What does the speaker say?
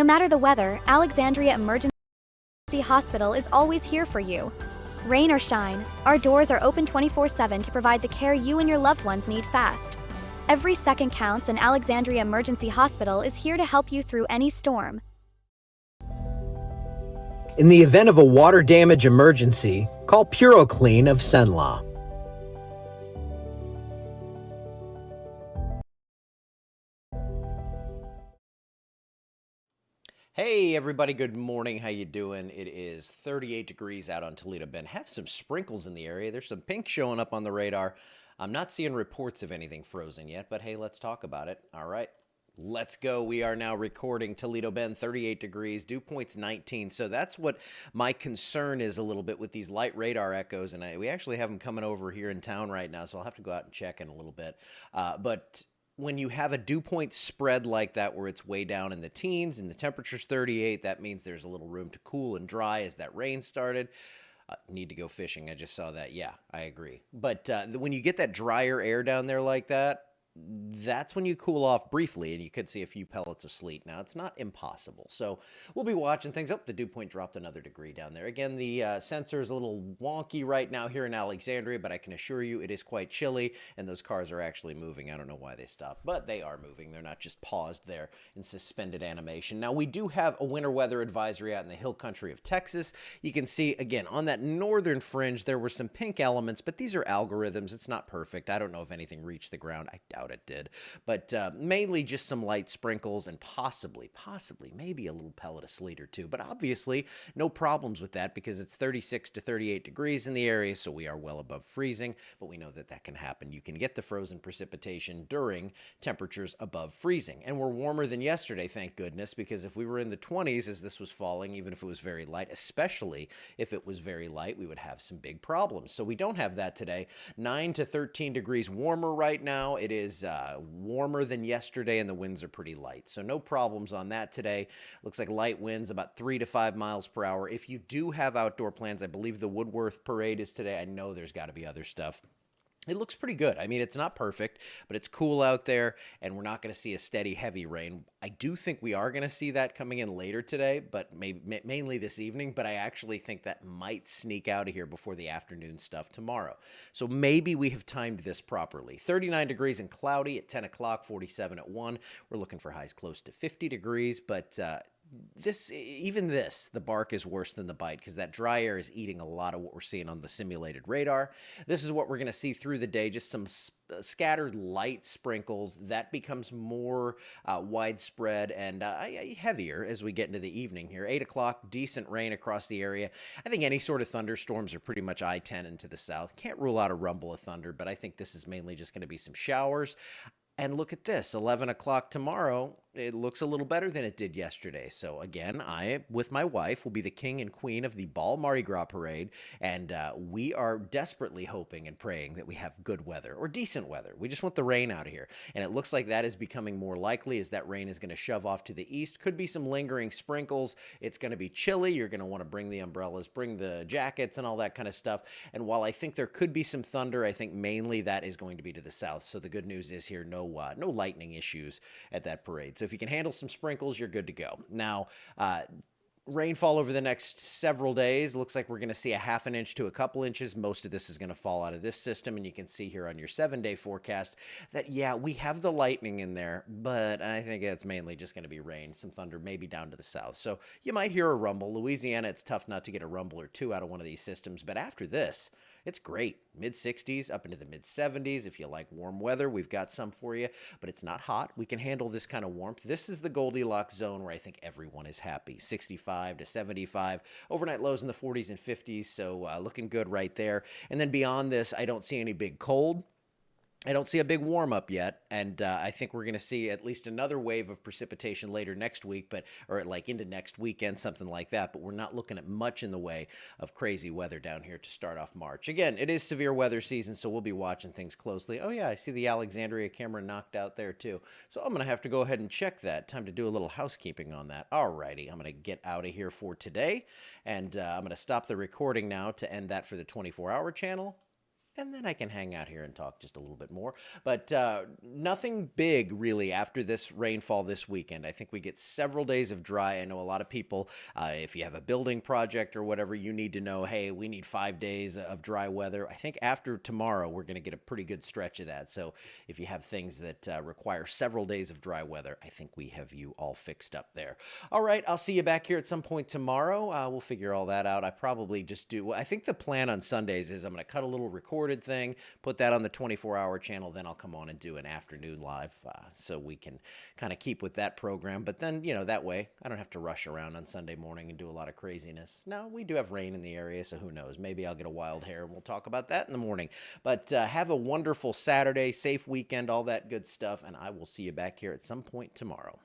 No matter the weather, Alexandria Emergency Hospital is always here for you. Rain or shine, our doors are open 24/7 to provide the care you and your loved ones need fast. Every second counts, and Alexandria Emergency Hospital is here to help you through any storm. In the event of a water damage emergency, call PuroClean of Cenla. Hey everybody, good morning. How you doing? It is 38 degrees out on Toledo Bend. Have some sprinkles in the area. There's some pink showing up on the radar. I'm not seeing reports of anything frozen yet, but hey, let's talk about it. All right. Let's go. We are now recording Toledo Bend, 38 degrees, dew point's 19. So that's what my concern is a little bit with these light radar echoes. And we actually have them coming over here in town right now, so I'll have to go out and check in a little bit. But when you have a dew point spread like that where it's way down in the teens and the temperature's 38, that means there's a little room to cool and dry as that rain started. Need to go fishing. I just saw that. Yeah, I agree. But when you get that drier air down there like that, that's when you cool off briefly, and you could see a few pellets of sleet. Now, it's not impossible. So we'll be watching things. Oh, the dew point dropped another degree down there. Again, the sensor is a little wonky right now here in Alexandria, but I can assure you it is quite chilly, and those cars are actually moving. I don't know why they stopped, but they are moving. They're not just paused there in suspended animation. Now, we do have a winter weather advisory out in the hill country of Texas. You can see, again, on that northern fringe, there were some pink elements, but these are algorithms. It's not perfect. I don't know if anything reached the ground. I doubt it did, but mainly just some light sprinkles and possibly maybe a little pellet of sleet or two, but obviously no problems with that because it's 36 to 38 degrees in the area, so we are well above freezing, but we know that that can happen. You can get the frozen precipitation during temperatures above freezing, and we're warmer than yesterday, thank goodness, because if we were in the 20s as this was falling, even if it was very light, especially if it was very light, we would have some big problems. So we don't have that today. 9 to 13 degrees warmer right now. It is warmer than yesterday, and the winds are pretty light. So no problems on that today. Looks like light winds about 3 to 5 miles per hour. If you do have outdoor plans, I believe the Woodworth Parade is today. I know there's got to be other stuff. It looks pretty good. I mean, it's not perfect, but it's cool out there, and we're not going to see a steady, heavy rain. I do think we are going to see that coming in later today, but mainly this evening, but I actually think that might sneak out of here before the afternoon stuff tomorrow. So maybe we have timed this properly. 39 degrees and cloudy at 10 o'clock, 47 at 1. We're looking for highs close to 50 degrees, but the bark is worse than the bite because that dry air is eating a lot of what we're seeing on the simulated radar. This is what we're going to see through the day, just some scattered light sprinkles. That becomes more widespread and heavier as we get into the evening here. 8 o'clock, decent rain across the area. I think any sort of thunderstorms are pretty much I-10 into the south. Can't rule out a rumble of thunder, but I think this is mainly just going to be some showers. And look at this, 11 o'clock tomorrow, it looks a little better than it did yesterday. So again, I, with my wife, will be the king and queen of the Ball Mardi Gras Parade, and we are desperately hoping and praying that we have good weather, or decent weather. We just want the rain out of here, and it looks like that is becoming more likely as that rain is going to shove off to the east. Could be some lingering sprinkles. It's going to be chilly. You're going to want to bring the umbrellas, bring the jackets, and all that kind of stuff. And while I think there could be some thunder, I think mainly that is going to be to the south. So the good news is here, no lightning issues at that parade. So if you can handle some sprinkles, you're good to go. Now, rainfall over the next several days. Looks like we're going to see a half an inch to a couple inches. Most of this is going to fall out of this system, and you can see here on your 7-day forecast that, yeah, we have the lightning in there, but I think it's mainly just going to be rain, some thunder, maybe down to the south. So you might hear a rumble. Louisiana, it's tough not to get a rumble or two out of one of these systems, but after this, it's great. Mid-60s up into the mid-70s. If you like warm weather, we've got some for you, but it's not hot. We can handle this kind of warmth. This is the Goldilocks zone where I think everyone is happy. 65 to 75. Overnight lows in the 40s and 50s, so looking good right there. And then beyond this, I don't see any big cold. I don't see a big warm-up yet, and I think we're going to see at least another wave of precipitation later next week, or like into next weekend, something like that, but we're not looking at much in the way of crazy weather down here to start off March. Again, it is severe weather season, so we'll be watching things closely. Oh yeah, I see the Alexandria camera knocked out there too, so I'm going to have to go ahead and check that. Time to do a little housekeeping on that. Alrighty, I'm going to get out of here for today, and I'm going to stop the recording now to end that for the 24-hour channel. and then I can hang out here and talk just a little bit more. But nothing big really after this rainfall this weekend. I think we get several days of dry. I know a lot of people, if you have a building project or whatever, you need to know, hey, we need 5 days of dry weather. I think after tomorrow, we're going to get a pretty good stretch of that. So if you have things that require several days of dry weather, I think we have you all fixed up there. All right, I'll see you back here at some point tomorrow. We'll figure all that out. I probably just do. I think the plan on Sundays is I'm going to cut a little recording thing, put that on the 24-hour channel, then I'll come on and do an afternoon live so we can kind of keep with that program. But then, that way I don't have to rush around on Sunday morning and do a lot of craziness. Now, we do have rain in the area, so who knows? Maybe I'll get a wild hair and we'll talk about that in the morning. But have a wonderful Saturday, safe weekend, all that good stuff, and I will see you back here at some point tomorrow.